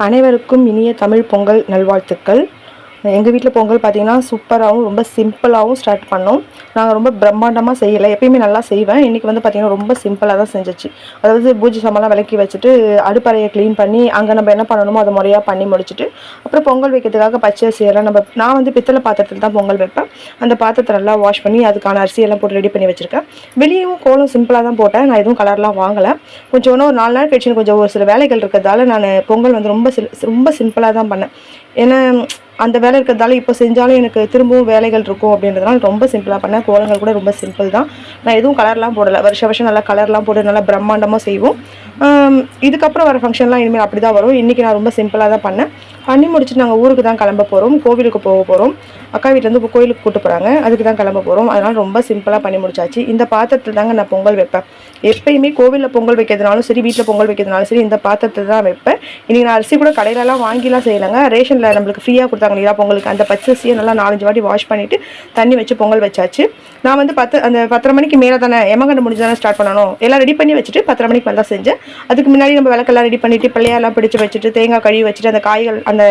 அனைவருக்கும் இனிய தமிழ் பொங்கல் நல்வாழ்த்துக்கள். எங்கள் வீட்டில் பொங்கல் பார்த்திங்கன்னா சூப்பராகவும் ரொம்ப சிம்பிளாகவும் ஸ்டார்ட் பண்ணோம். நாங்கள் ரொம்ப பிரம்மாண்டமாக செய்யலை, எப்பயுமே நல்லா செய்வேன். இன்றைக்கி வந்து பார்த்திங்கன்னா ரொம்ப சிம்பிளாக தான் செஞ்சிச்சு. அதாவது பூஜை சாமான்லாம் விளக்கி வச்சுட்டு அடுப்பறையை க்ளீன் பண்ணி அங்கே நம்ம என்ன பண்ணணுமோ அதை முறையாக பண்ணி முடிச்சுட்டு அப்புறம் பொங்கல் வைக்கிறதுக்காக பச்சை அரிசியெல்லாம் நான் வந்து பித்தளை பாத்திரத்தில் தான் பொங்கல் வைப்பேன். அந்த பாத்திரத்தை நல்லா வாஷ் பண்ணி அதுக்கான அரிசியெல்லாம் போட்டு ரெடி பண்ணி வச்சுருக்கேன். வெளியும் கோலம் சிம்பிளாக தான் போட்டேன், நான் எதுவும் கலர்லாம் வாங்கலை. கொஞ்சம் ஒரு 4 நாள் கழிச்சு கொஞ்சம் ஒரு சில வேலைகள் இருக்கிறதால நான் பொங்கல் வந்து ரொம்ப சிம்பிளாக தான் பண்ணேன். ஏன்னா அந்த வேலை இருக்கிறதால இப்போ செஞ்சாலும் எனக்கு திரும்பவும் வேலைகள் இருக்கும் அப்படின்றதுனால ரொம்ப சிம்பிளாக பண்ணேன். கோலங்கள் கூட ரொம்ப சிம்பிள் தான். நான் எதுவும் கலர்லாம் போடலை. வருஷம் நல்லா கலர்லாம் போட்டு நல்லா பிரம்மாண்டமாக செய்வோம். இதுக்கப்புறம் வர ஃபங்க்ஷன்லாம் இனிமேல் அப்படி தான் வரும். இன்றைக்கி நான் ரொம்ப சிம்பிளாக தான் பண்ணேன். பண்ணி முடிச்சுட்டு நாங்கள் ஊருக்கு தான் கிளம்ப போகிறோம், கோவிலுக்கு போக போகிறோம். அக்கா வீட்டிலேருந்து இப்போ கோயிலுக்கு கூப்பிட்டு போகிறாங்க, அதுக்கு தான் கிளம்ப போகிறோம். அதனால் ரொம்ப சிம்பிளாக பண்ணி முடிச்சாச்சு. இந்த பாத்திரத்தில் தாங்க நான் பொங்கல் வைப்பேன். எப்பயுமே கோவிலில் பொங்கல் வைக்கிறதுனாலும் சரி, வீட்டில் பொங்கல் வைக்கிறதுனாலும் சரி, இந்த பாத்திரத்தில் தான் வைப்பேன். இன்றைக்கி நான் அரிசி கூட கடையிலலாம் வாங்கிலாம் செய்யலைங்க, ரேஷனில் நம்மளுக்கு ஃப்ரீயாக கொடுத்தாங்க இல்லையா பொங்கலுக்கு. அந்த பச்சரிசியை நல்லா 4-5 வாட்டி வாஷ் பண்ணிவிட்டு தண்ணி வச்சு பொங்கல் வச்சாச்சு. நான் வந்து 10:30 மணிக்கு மேலே தானே எமகண்டு முடிஞ்சு தானே ஸ்டார்ட் பண்ணணும், எல்லாம் ரெடி பண்ணி வச்சுட்டு 10:30 மணிக்கு மேலே தான் செஞ்சேன். அதுக்கு முன்னாடி நம்ம விளக்கெல்லாம் ரெடி பண்ணிவிட்டு பிள்ளையெல்லாம் பிடிச்சி வச்சுட்டு தேங்காய் கழுவி வச்சுட்டு அந்த காய்கள், அந்த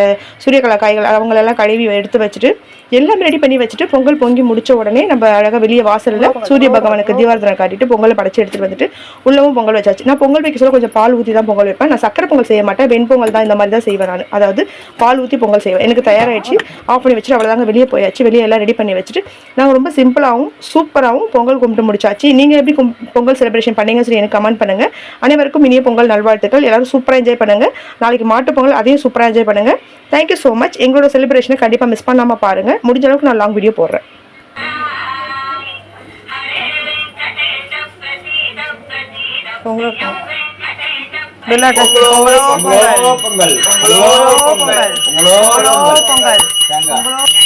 சூரியகலா காய்கள் அவங்களெல்லாம் கழுவி எடுத்து வச்சுட்டு எல்லாமே ரெடி பண்ணி வச்சுட்டு பொங்கல் பொங்கி முடிச்ச உடனே நம்ம அழகாக வெளியே வாசலில் சூரிய பகவானுக்கு தீபாரதனை காட்டிட்டு பொங்கலை படைச்சி எடுத்துகிட்டு வந்துட்டு உள்ளவும் பொங்கல் வச்சாச்சு. நான் பொங்கல் வைக்க சொல்ல கொஞ்சம் பால் ஊற்றி தான் பொங்கல் வைப்பேன். நான் சக்கரை பொங்கல் செய்ய மாட்டேன், வெண்பொங்கல் தான் இந்த மாதிரி தான் செய்வேன் நான். அதாவது பால் ஊற்றி பொங்கல் செய்வேன். எனக்கு தயாராகிடுச்சு, ஆஃப் பண்ணி வச்சுட்டு அவ்வளோதாங்க வெளியே போயாச்சு. வெளியே எல்லாம் ரெடி பண்ணி வச்சுட்டு நாங்கள் ரொம்ப சிம்பிளாகவும் சூப்பராகவும் பொங்கல் கும்பிட்டு முடிச்சாச்சு. நீங்கள் எப்படி பொங்கல் செலிப்ரேஷன் பண்ணீங்கன்னு சொல்லி எனக்கு கமெண்ட் பண்ணுங்கள். அனைவருக்கும் இனிய பொங்கல் நல்வாழ்த்துக்கள். எல்லாரும் சூப்பராக என்ஜாய் பண்ணுங்கள். நாளைக்கு மாட்டு பொங்கல், அதையும் சூப்பராக என்ஜாய் பண்ணுங்கள். Thank you so much. எங்களோட செலிப்ரேஷனை கண்டிப்பாக மிஸ் பண்ணாமல் பாருங்கள். முடிஞ்ச அளவுக்கு நான் லாங் வீடியோ போடுறேன். பொங்கல் பொங்கல் பொங்கல் பொங்கல் பொங்கல் பொங்கல்.